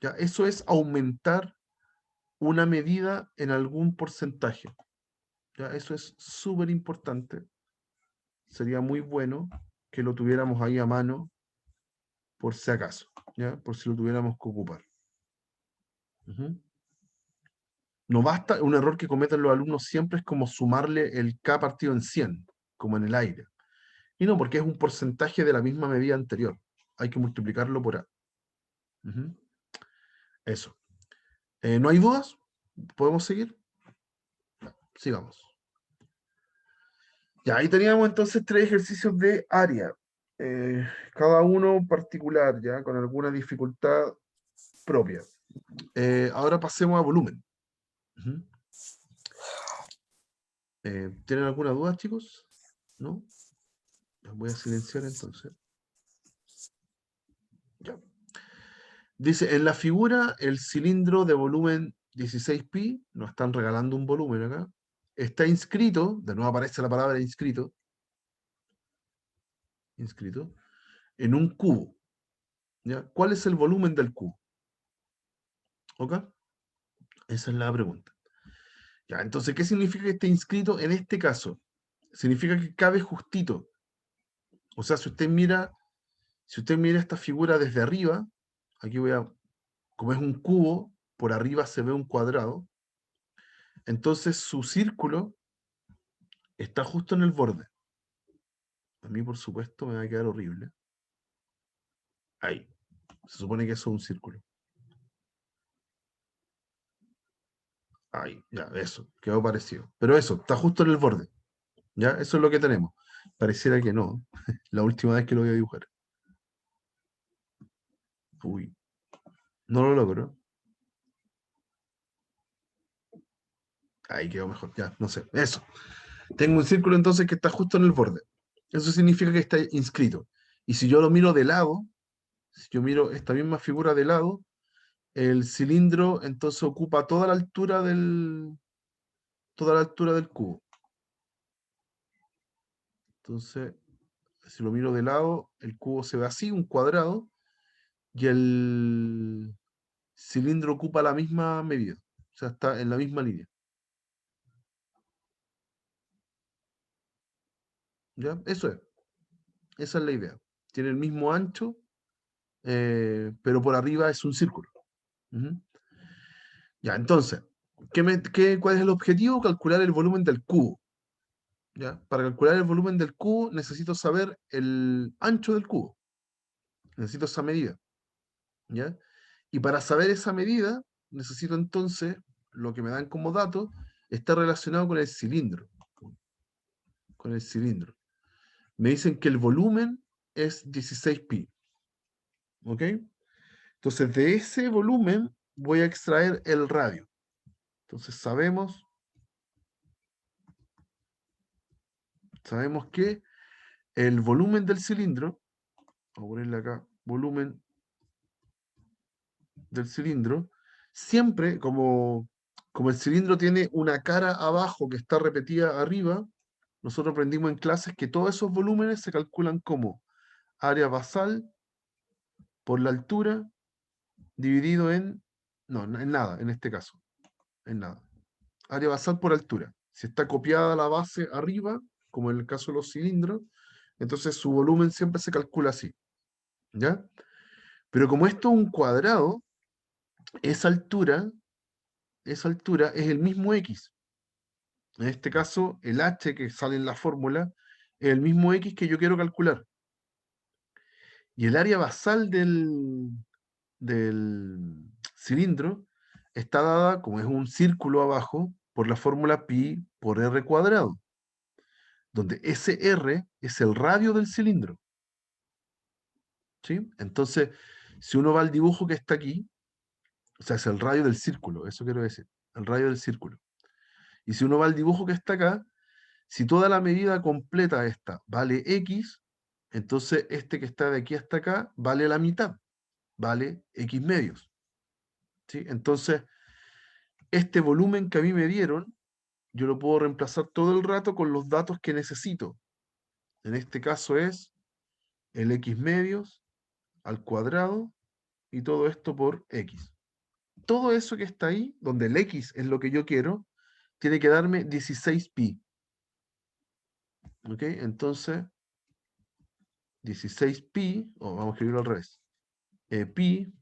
¿Ya? Eso es aumentar una medida en algún porcentaje. ¿Ya? Eso es súper importante. Sería muy bueno que lo tuviéramos ahí a mano por si acaso, ¿ya? Por si lo tuviéramos que ocupar. No basta, un error que cometen los alumnos siempre es como sumarle el K partido en 100, como en el aire. Y no, porque es un porcentaje de la misma medida anterior. Hay que multiplicarlo por A. Eso. ¿No hay dudas? ¿Podemos seguir? Sigamos. Ya, ahí teníamos entonces 3 ejercicios de área. Cada uno particular, ya, con alguna dificultad propia. Ahora pasemos a volumen. ¿Tienen alguna duda, chicos? ¿No? Los voy a silenciar entonces. Ya. Dice, en la figura, el cilindro de volumen 16pi, nos están regalando un volumen acá, está inscrito, de nuevo aparece la palabra inscrito, en un cubo. ¿Ya? ¿Cuál es el volumen del cubo? ¿Ok? Esa es la pregunta. Ya, entonces, ¿qué significa que esté inscrito en este caso? Significa que cabe justito. O sea, si usted mira esta figura desde arriba, aquí como es un cubo, por arriba se ve un cuadrado, entonces su círculo está justo en el borde. A mí, por supuesto, me va a quedar horrible. Ahí. Se supone que eso es un círculo. Ahí, ya, eso, quedó parecido. Pero eso, está justo en el borde. ¿Ya? Eso es lo que tenemos. Pareciera que no. La última vez que lo voy a dibujar. Uy, no lo logro. Ahí quedó mejor. Ya, no sé. Eso. Tengo un círculo entonces que está justo en el borde. Eso significa que está inscrito. Y si yo lo miro de lado, si yo miro esta misma figura de lado, el cilindro entonces ocupa toda la altura del cubo. Entonces, si lo miro de lado, el cubo se ve así, un cuadrado, y el cilindro ocupa la misma medida. O sea, está en la misma línea. ¿Ya? Eso es. Esa es la idea. Tiene el mismo ancho, pero por arriba es un círculo. Ujú. Ya, entonces, ¿cuál es el objetivo? Calcular el volumen del cubo. ¿Ya? Para calcular el volumen del cubo necesito saber el ancho del cubo. Necesito esa medida. ¿Ya? Y para saber esa medida, necesito entonces, lo que me dan como dato, está relacionado con el cilindro. Con el cilindro. Me dicen que el volumen es 16pi. ¿Ok? Entonces, de ese volumen voy a extraer el radio. Entonces, sabemos que el volumen del cilindro, voy a ponerle acá, volumen del cilindro, siempre como el cilindro tiene una cara abajo que está repetida arriba, nosotros aprendimos en clases que todos esos volúmenes se calculan como área basal por la altura dividido no, en nada, en este caso, en nada. Área basal por altura. Si está copiada la base arriba, como en el caso de los cilindros, entonces su volumen siempre se calcula así. ¿ya? Pero como esto es un cuadrado, esa altura es el mismo x. En este caso, el h que sale en la fórmula es el mismo x que yo quiero calcular. Y el área basal del cilindro está dada, como es un círculo abajo, por la fórmula pi por r cuadrado, donde ese r es el radio del cilindro. ¿Sí? Entonces, si uno va al dibujo que está aquí, o sea, es el radio del círculo, eso quiero decir, el radio del círculo. Y si uno va al dibujo que está acá, si toda la medida completa esta vale x, entonces este que está de aquí hasta acá vale la mitad, vale x medios. ¿Sí? Entonces, este volumen que a mí me dieron, yo lo puedo reemplazar todo el rato con los datos que necesito. En este caso es el x medios al cuadrado y todo esto por x. Todo eso que está ahí, donde el x es lo que yo quiero, tiene que darme 16pi. ¿Ok? Entonces, 16pi, o vamos a escribirlo al revés, pi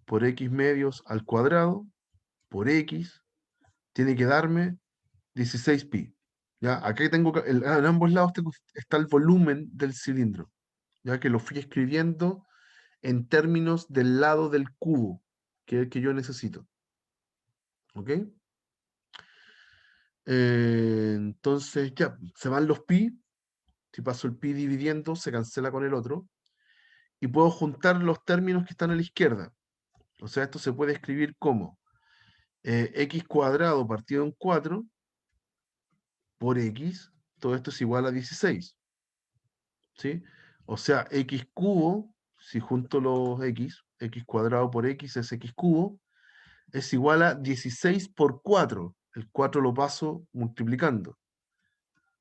por x medios al cuadrado por x tiene que darme 16pi. ¿Ya? Aquí tengo, en ambos lados está el volumen del cilindro, ya que lo fui escribiendo en términos del lado del cubo, que es el que yo necesito. ¿Ok? Entonces, ya, se van los pi. Si paso el pi dividiendo, se cancela con el otro. Y puedo juntar los términos que están a la izquierda. O sea, esto se puede escribir como x cuadrado partido en 4 por x. Todo esto es igual a 16. ¿Sí? O sea, x cubo, si junto los x cuadrado por x es x cubo, es igual a 16 por 4. El 4 lo paso multiplicando.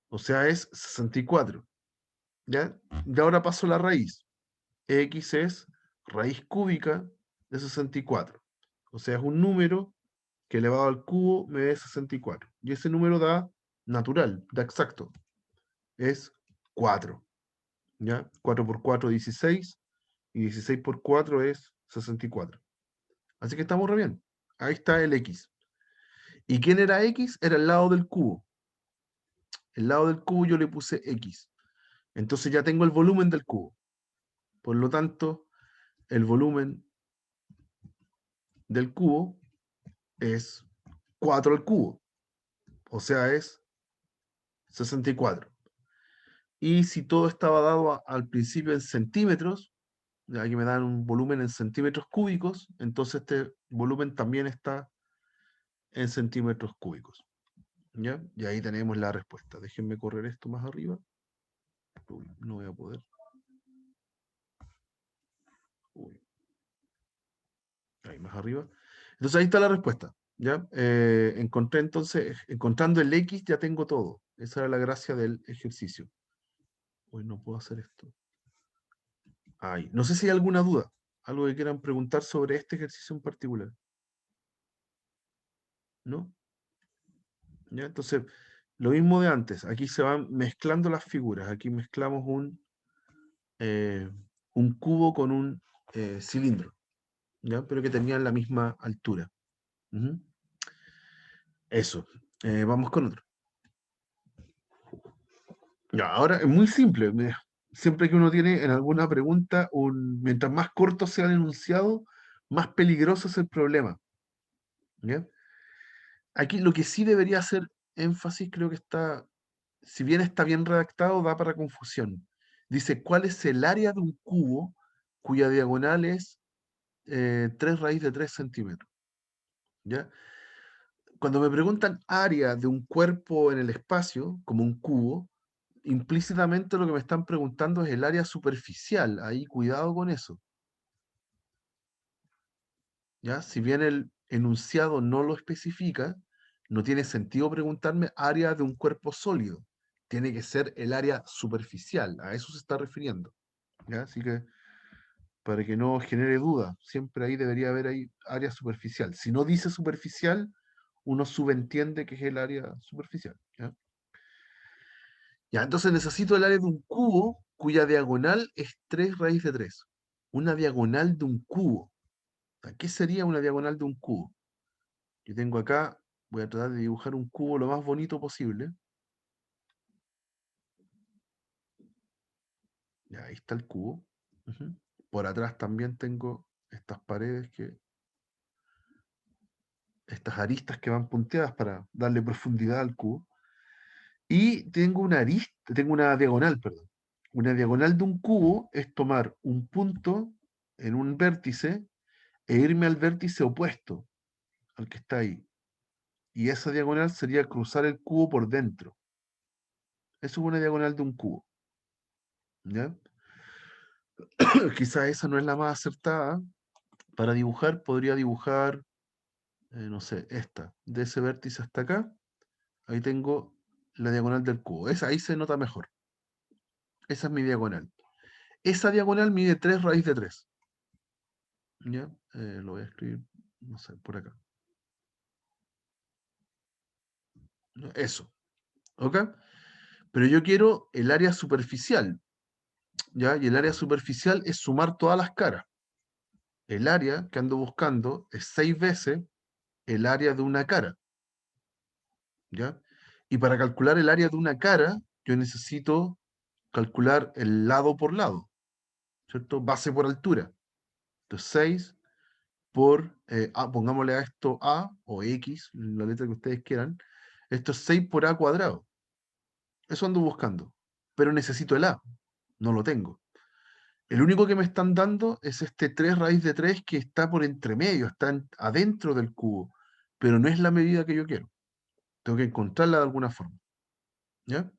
O sea, es 64. ¿Ya? Y ahora paso la raíz. X es raíz cúbica de 64. O sea, es un número que elevado al cubo me dé 64. Y ese número da natural, da exacto. Es 4. ¿Ya? 4 por 4, 16. Y 16 por 4 es 64. Así que estamos re bien. Ahí está el X. ¿Y quién era X? Era el lado del cubo. El lado del cubo yo le puse X. Entonces ya tengo el volumen del cubo. Por lo tanto, el volumen del cubo es 4 al cubo. O sea, es 64. Y si todo estaba dado al principio en centímetros, ya que me dan un volumen en centímetros cúbicos, entonces este volumen también está en centímetros cúbicos. ¿Ya? Y ahí tenemos la respuesta. Déjenme correr esto más arriba. Uy, no voy a poder. Uy. Ahí más arriba. Entonces ahí está la respuesta. ¿Ya? Encontré entonces, encontrando el X ya tengo todo. Esa era la gracia del ejercicio. Hoy no puedo hacer esto. Ay, no sé si hay alguna duda, algo que quieran preguntar sobre este ejercicio en particular. ¿No? ¿Ya? Entonces, lo mismo de antes. Aquí se van mezclando las figuras. Aquí mezclamos un cubo con un cilindro, ¿ya? Pero que tenían la misma altura. Ujú. Eso. Vamos con otro. Ya, ahora es muy simple. Siempre que uno tiene en alguna pregunta, mientras más corto sea el enunciado, más peligroso es el problema. ¿Ya? Aquí lo que sí debería hacer énfasis, creo que está, si bien está bien redactado, da para confusión. Dice, ¿cuál es el área de un cubo cuya diagonal es 3 raíz de 3 centímetros? ¿Ya? Cuando me preguntan área de un cuerpo en el espacio, como un cubo, implícitamente lo que me están preguntando es el área superficial. Ahí cuidado con eso. ¿Ya? Si bien el enunciado no lo especifica, no tiene sentido preguntarme área de un cuerpo sólido. Tiene que ser el área superficial. A eso se está refiriendo. ¿Ya? Así que para que no genere duda, siempre ahí debería haber ahí área superficial. Si no dice superficial, uno subentiende que es el área superficial. ¿Ya? Ya, entonces necesito el área de un cubo cuya diagonal es 3 raíz de 3. una diagonal de un cubo. ¿Qué sería una diagonal de un cubo? Yo tengo acá, voy a tratar de dibujar un cubo lo más bonito posible. Ya, ahí está el cubo. Ujú. Por atrás también tengo estas paredes estas aristas que van punteadas para darle profundidad al cubo. Y tengo una arista, tengo una diagonal, perdón. Una diagonal de un cubo es tomar un punto en un vértice e irme al vértice opuesto, al que está ahí. Y esa diagonal sería cruzar el cubo por dentro. Eso es una diagonal de un cubo. ¿Ya? Quizá esa no es la más acertada. Para dibujar, podría dibujar, no sé, esta. De ese vértice hasta acá. Ahí tengo la diagonal del cubo. Esa ahí se nota mejor. Esa es mi diagonal. Esa diagonal mide 3 raíz de 3. ¿Ya? Lo voy a escribir, no sé, por acá. ¿Ya? Eso. ¿Ok? Pero yo quiero el área superficial. ¿Ya? Y el área superficial es sumar todas las caras. El área que ando buscando es 6 veces el área de una cara. ¿Ya? Y para calcular el área de una cara, yo necesito calcular el lado por lado, ¿cierto? Base por altura. Entonces 6 por, pongámosle a esto A o X, la letra que ustedes quieran. Esto es 6 por A cuadrado. Eso ando buscando. Pero necesito el A. No lo tengo. El único que me están dando es este 3 raíz de 3 que está por entre medio, está adentro del cubo. Pero no es la medida que yo quiero. Tengo que encontrarla de alguna forma. ¿Ya?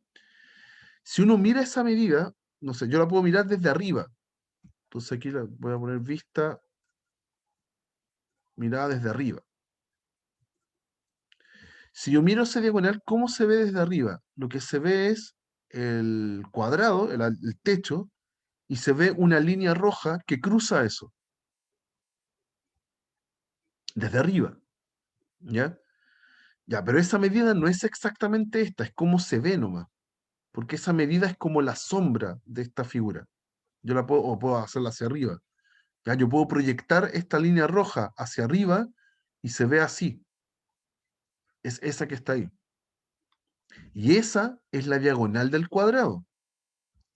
Si uno mira esa medida, no sé, yo la puedo mirar desde arriba. Entonces aquí la voy a poner vista, mirada desde arriba. Si yo miro esa diagonal, ¿cómo se ve desde arriba? Lo que se ve es el cuadrado, el techo, y se ve una línea roja que cruza eso, desde arriba. ¿Ya? Ya, pero esa medida no es exactamente esta, es cómo se ve nomás. Porque esa medida es como la sombra de esta figura. Yo la puedo, o puedo hacerla hacia arriba. ¿Ya? Yo puedo proyectar esta línea roja hacia arriba y se ve así. Es esa que está ahí. Y esa es la diagonal del cuadrado.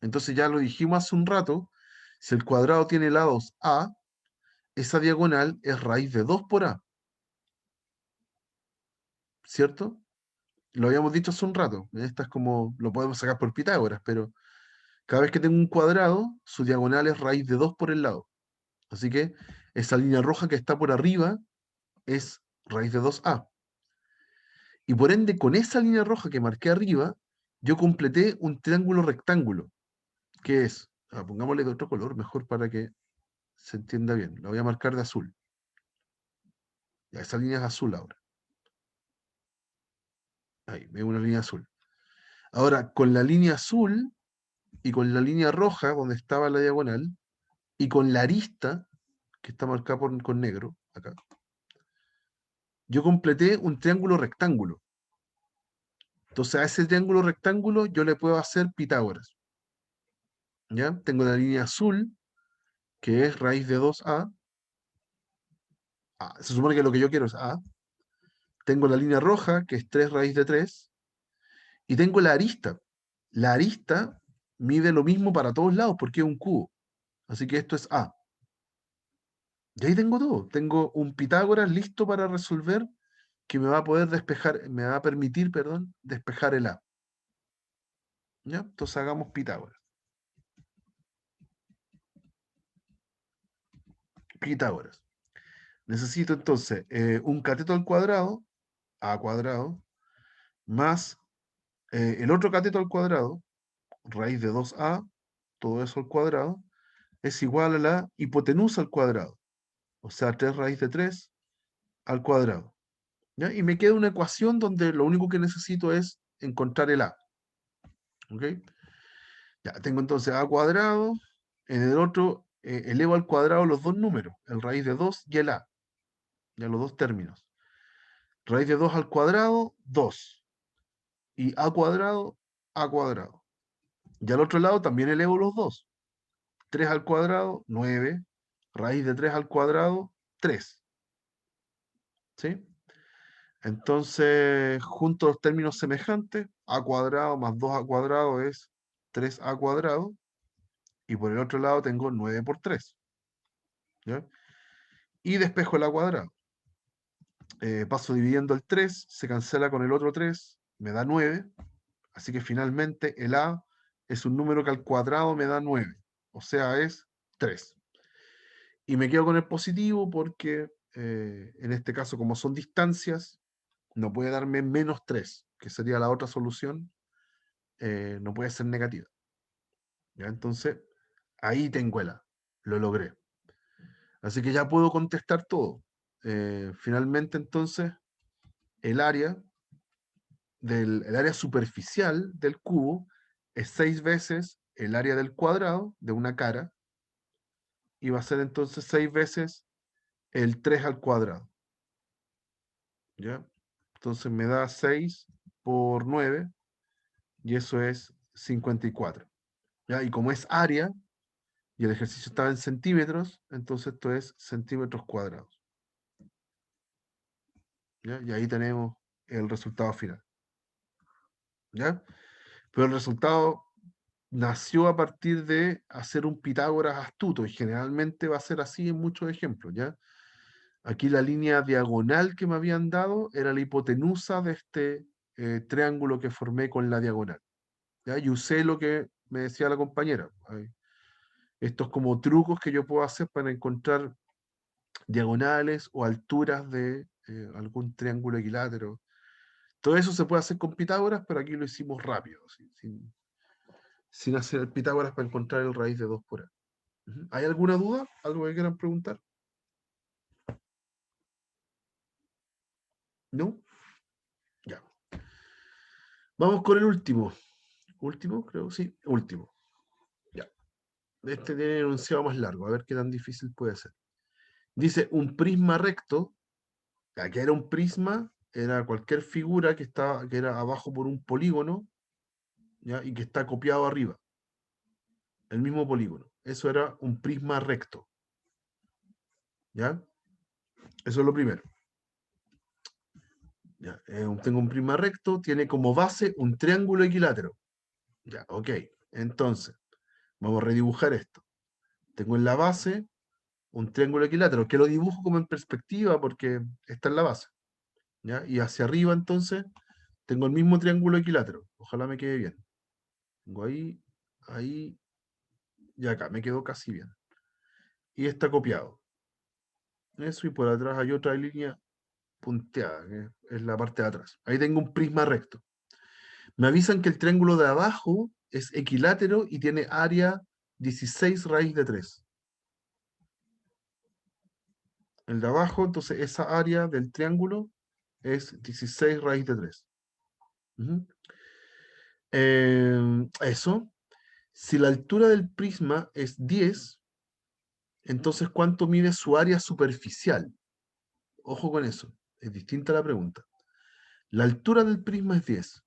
Entonces ya lo dijimos hace un rato, si el cuadrado tiene lados A, esa diagonal es raíz de 2 por A, ¿cierto? Lo habíamos dicho hace un rato. Esta es como, lo podemos sacar por Pitágoras, pero cada vez que tengo un cuadrado, su diagonal es raíz de 2 por el lado. Así que esa línea roja que está por arriba es raíz de 2A. Y por ende, con esa línea roja que marqué arriba, yo completé un triángulo rectángulo, que es, pongámosle de otro color, mejor para que se entienda bien. La voy a marcar de azul. Ya, esa línea es azul ahora. Ahí, veo una línea azul. Ahora, con la línea azul y con la línea roja, donde estaba la diagonal, y con la arista, que está marcada con negro, acá, yo completé un triángulo rectángulo. Entonces, a ese triángulo rectángulo yo le puedo hacer Pitágoras. ¿Ya? Tengo la línea azul, que es raíz de 2A. Se supone que lo que yo quiero es A. Tengo la línea roja, que es 3 raíz de 3. Y tengo la arista. La arista mide lo mismo para todos lados porque es un cubo. Así que esto es A. Y ahí tengo todo. Tengo un Pitágoras listo para resolver que me va a poder despejar, me va a permitir, perdón, despejar el A. ¿Ya? Entonces hagamos Pitágoras. Pitágoras. Necesito entonces un cateto al cuadrado, A cuadrado, más el otro cateto al cuadrado, raíz de 2A, todo eso al cuadrado, es igual a la hipotenusa al cuadrado. O sea, 3 raíz de 3 al cuadrado. ¿Ya? Y me queda una ecuación donde lo único que necesito es encontrar el A. ¿Ok? Ya, tengo entonces A cuadrado. En el otro, elevo al cuadrado los dos números, el raíz de 2 y el A. Ya los dos términos. Raíz de 2 al cuadrado, 2. Y A cuadrado, A cuadrado. Y al otro lado también elevo los dos. 3 al cuadrado, 9. raíz de 3 al cuadrado, 3. ¿Sí? Entonces, junto a los términos semejantes, a cuadrado más 2a cuadrado es 3a cuadrado, y por el otro lado tengo 9 por 3. ¿Ya? Y despejo el a cuadrado. Paso dividiendo el 3, se cancela con el otro 3, me da 9, así que finalmente el a es un número que al cuadrado me da 9, o sea, es 3. Y me quedo con el positivo porque en este caso, como son distancias, no puede darme menos 3, que sería la otra solución, no puede ser negativa. ¿Ya? Entonces, ahí tengo el a, lo logré. Así que ya puedo contestar todo. Finalmente, entonces, el área el área superficial del cubo es 6 veces el área del cuadrado de una cara, y va a ser entonces 6 veces el 3 al cuadrado. ¿Ya? Entonces me da 6 por 9, y eso es 54. ¿Ya? Y como es área, y el ejercicio estaba en centímetros, entonces esto es centímetros cuadrados. ¿Ya? Y ahí tenemos el resultado final. ¿Ya? Pero el resultado nació a partir de hacer un Pitágoras astuto, y generalmente va a ser así en muchos ejemplos, ¿ya? Aquí la línea diagonal que me habían dado era la hipotenusa de este triángulo que formé con la diagonal, ¿ya? Y usé lo que me decía la compañera. Estos como trucos que yo puedo hacer para encontrar diagonales o alturas de algún triángulo equilátero. Todo eso se puede hacer con Pitágoras, pero aquí lo hicimos rápido, sin hacer el Pitágoras para encontrar el raíz de 2 por A. ¿Hay alguna duda? ¿Algo que quieran preguntar? ¿No? Ya. Vamos con el último. ¿Último? Creo, sí. Último. Ya. Este tiene enunciado más largo. A ver qué tan difícil puede ser. Dice, un prisma recto. ¿Qué era un prisma? Era cualquier figura que era abajo por un polígono, ¿ya? Y que está copiado arriba. El mismo polígono. Eso era un prisma recto. ¿Ya? Eso es lo primero. ¿Ya? Tengo un prisma recto, tiene como base un triángulo equilátero. Ya, ok. Entonces, vamos a redibujar esto. Tengo en la base un triángulo equilátero, que lo dibujo como en perspectiva porque está en la base. ¿Ya? Y hacia arriba, entonces, tengo el mismo triángulo equilátero. Ojalá me quede bien. Tengo ahí, ahí y acá. Me quedó casi bien. Y está copiado. Eso, y por atrás hay otra línea punteada, que es la parte de atrás. Ahí tengo un prisma recto. Me avisan que el triángulo de abajo es equilátero y tiene área 16 raíz de 3. El de abajo, entonces esa área del triángulo es 16 raíz de 3. Eso. Si la altura del prisma es 10, entonces ¿cuánto mide su área superficial? Ojo con eso, es distinta la pregunta. La altura del prisma es 10.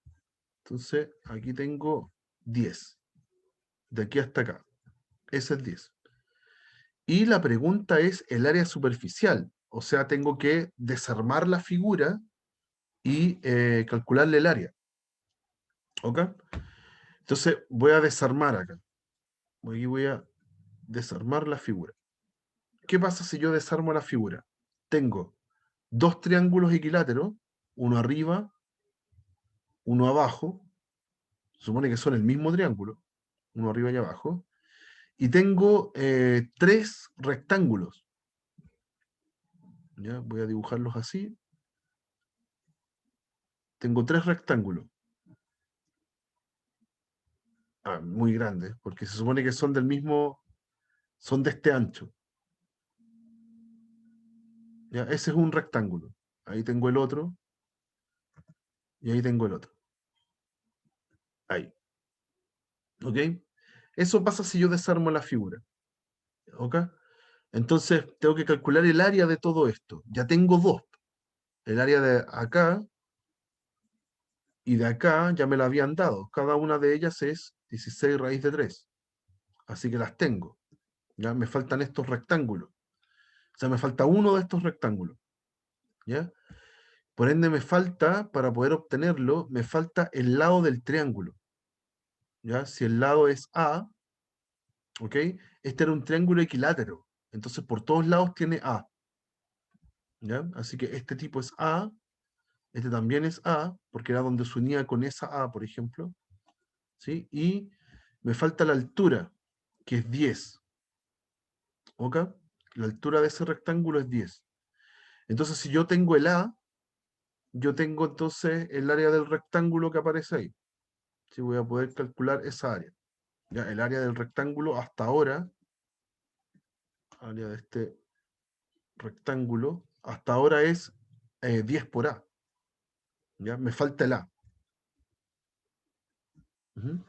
Entonces aquí tengo 10. De aquí hasta acá. Ese es 10. Y la pregunta es el área superficial. O sea, tengo que desarmar la figura y calcularle el área. ¿Ok? Entonces voy a desarmar acá. Aquí voy a desarmar la figura. ¿Qué pasa si yo desarmo la figura? Tengo dos triángulos equiláteros, uno arriba, uno abajo. Se supone que son el mismo triángulo, uno arriba y abajo. Y tengo tres rectángulos. ¿Ya? Voy a dibujarlos así. Tengo tres rectángulos. Muy grandes, porque se supone que son del mismo, son de este ancho. ¿Ya? Ese es un rectángulo. Ahí tengo el otro. Y ahí tengo el otro. Ahí. ¿Ok? Eso pasa si yo desarmo la figura. ¿Ok? Entonces tengo que calcular el área de todo esto. Ya tengo dos. El área de acá y de acá ya me la habían dado. Cada una de ellas es 16 raíz de 3. Así que las tengo. Ya me faltan estos rectángulos. O sea, me falta uno de estos rectángulos, ¿ya? Por ende, me falta, para poder obtenerlo, me falta el lado del triángulo, ¿ya? Si el lado es A, ¿ok? Este era un triángulo equilátero, entonces por todos lados tiene A, ¿ya? Así que este tipo es A, este también es A, porque era donde se unía con esa A, por ejemplo, ¿sí? Y me falta la altura, que es 10, ¿ok? La altura de ese rectángulo es 10. Entonces, si yo tengo el A, yo tengo entonces el área del rectángulo que aparece ahí. Sí, voy a poder calcular esa área. Ya, el área del rectángulo hasta ahora, área de este rectángulo, hasta ahora es 10 por A. ¿Ya? Me falta el A. Ujú.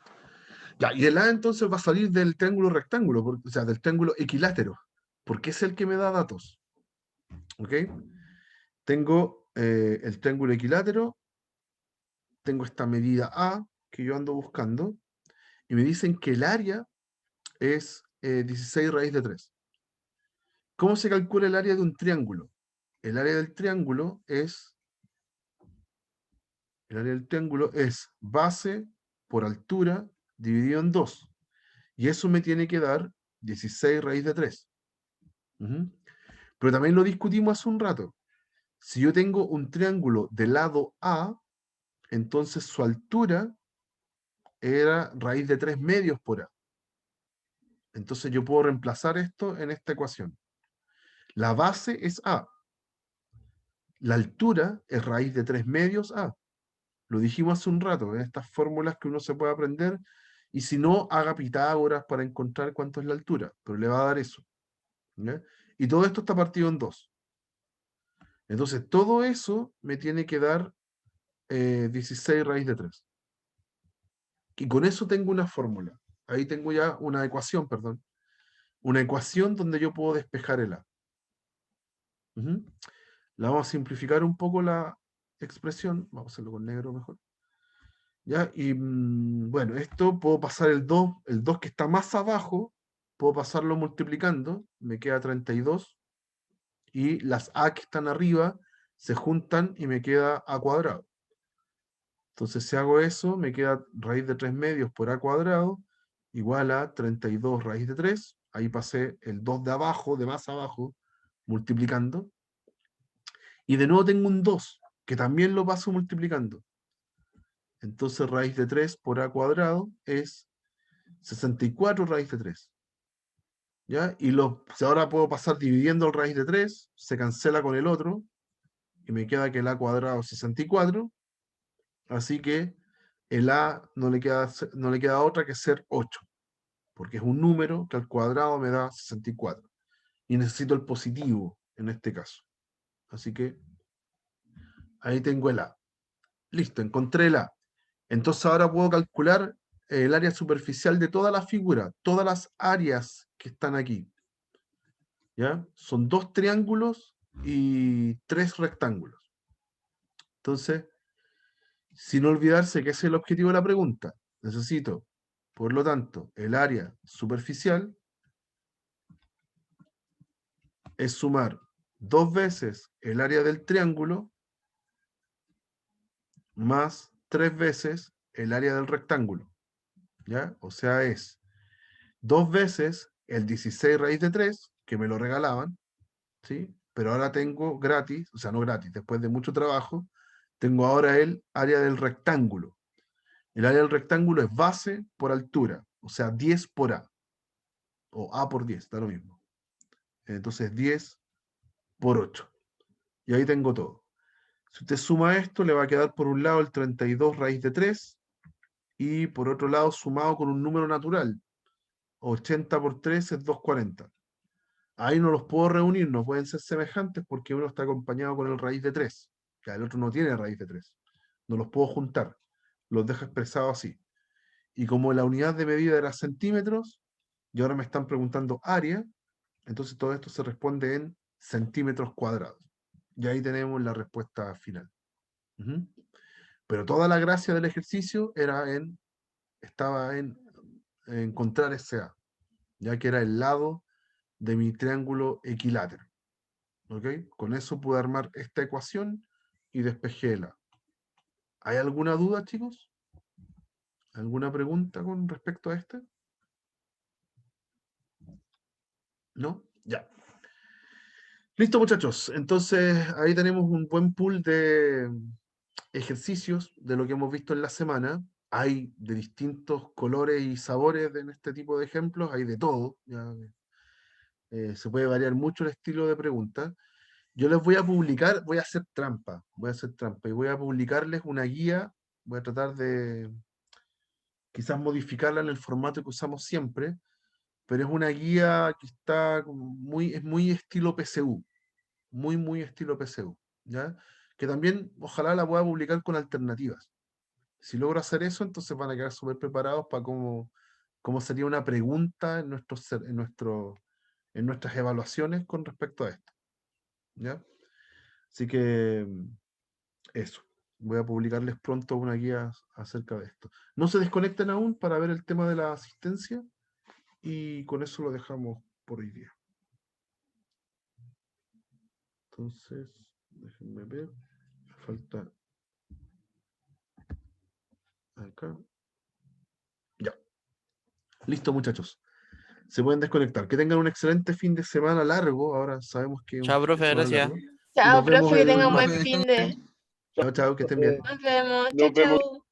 Ya, y el A entonces va a salir del triángulo rectángulo, o sea, del triángulo equilátero, porque es el que me da datos. ¿Ok? Tengo el triángulo equilátero, tengo esta medida A que yo ando buscando, y me dicen que el área es 16 raíz de 3. ¿Cómo se calcula el área de un triángulo? El área del triángulo es, el área del triángulo es base por altura dividido en 2. Y eso me tiene que dar 16 raíz de 3. Ujú. Pero también lo discutimos hace un rato. Si yo tengo un triángulo de lado A, entonces su altura era raíz de 3 medios por A. Entonces yo puedo reemplazar esto en esta ecuación. La base es A. La altura es raíz de 3 medios A. Lo dijimos hace un rato, en estas fórmulas que uno se puede aprender, y si no, haga Pitágoras para encontrar cuánto es la altura, pero le va a dar eso. ¿Ya? Y todo esto está partido en 2. Entonces, todo eso me tiene que dar 16 raíz de 3. Y con eso tengo una fórmula. Ahí tengo ya una ecuación, perdón. Una ecuación donde yo puedo despejar el A. Ujú. La vamos a simplificar un poco la expresión. Vamos a hacerlo con negro mejor. ¿Ya? Y bueno, esto puedo pasar el 2 que está más abajo, puedo pasarlo multiplicando, me queda 32, y las A que están arriba se juntan y me queda A cuadrado. Entonces, si hago eso, me queda raíz de 3 medios por A cuadrado, igual a 32 raíz de 3. Ahí pasé el 2 de abajo, de más abajo, multiplicando. Y de nuevo tengo un 2, que también lo paso multiplicando. Entonces, raíz de 3 por A cuadrado es 64 raíz de 3. ¿Ya? Y si ahora puedo pasar dividiendo el raíz de 3, se cancela con el otro, y me queda que el A cuadrado es 64. Así que el A no le queda otra que ser 8, porque es un número que al cuadrado me da 64. Y necesito el positivo en este caso. Así que ahí tengo el A. Listo, encontré el A. Entonces ahora puedo calcular el área superficial de toda la figura, todas las áreas que están aquí. ¿Ya? Son 2 triángulos y 3 rectángulos. Entonces, sin olvidarse que ese es el objetivo de la pregunta, necesito, por lo tanto, el área superficial es sumar 2 veces el área del triángulo más 3 veces el área del rectángulo. ¿Ya? O sea, es 2 veces el 16 raíz de 3, que me lo regalaban, ¿sí? Pero ahora tengo gratis, o sea, no gratis, después de mucho trabajo, tengo ahora el área del rectángulo. El área del rectángulo es base por altura, o sea, 10 por A, o A por 10, da lo mismo. Entonces, 10 por 8. Y ahí tengo todo. Si usted suma esto, le va a quedar por un lado el 32 raíz de 3, y por otro lado, sumado con un número natural, 80 por 3 es 240. Ahí no los puedo reunir, no pueden ser semejantes porque uno está acompañado con el raíz de 3, que el otro no tiene raíz de 3. No los puedo juntar, los dejo expresados así. Y como la unidad de medida era centímetros, y ahora me están preguntando área, entonces todo esto se responde en centímetros cuadrados. Y ahí tenemos la respuesta final. Ujú. Pero toda la gracia del ejercicio estaba en encontrar ese A, ya que era el lado de mi triángulo equilátero. ¿Ok? Con eso pude armar esta ecuación y despejé el A. ¿Hay alguna duda, chicos? ¿Alguna pregunta con respecto a este? ¿No? Ya. Listo, muchachos. Entonces, ahí tenemos un buen pool de ejercicios de lo que hemos visto en la semana. Hay de distintos colores y sabores en este tipo de ejemplos, hay de todo. Ya, se puede variar mucho el estilo de pregunta. Yo les voy a publicar, voy a hacer trampa y voy a publicarles una guía. Voy a tratar de quizás modificarla en el formato que usamos siempre, pero es una guía que está es muy estilo PSU, muy estilo PSU, ¿ya? Que también ojalá la pueda publicar con alternativas. Si logro hacer eso, entonces van a quedar súper preparados para cómo sería una pregunta en en nuestras evaluaciones con respecto a esto, ¿ya? Así que eso. Voy a publicarles pronto una guía acerca de esto. No se desconecten aún para ver el tema de la asistencia y con eso lo dejamos por hoy día. Entonces, déjenme ver. Falta acá. Ya. Listo, muchachos. Se pueden desconectar. Que tengan un excelente fin de semana largo. Ahora sabemos que es un Chao, fin de profe, semana gracias. largo. Y Chao, nos vemos profe, que tenga el un buen martes. fin de. Chao, chao, que estén bien. Nos vemos. Nos Chao, vemos. chao.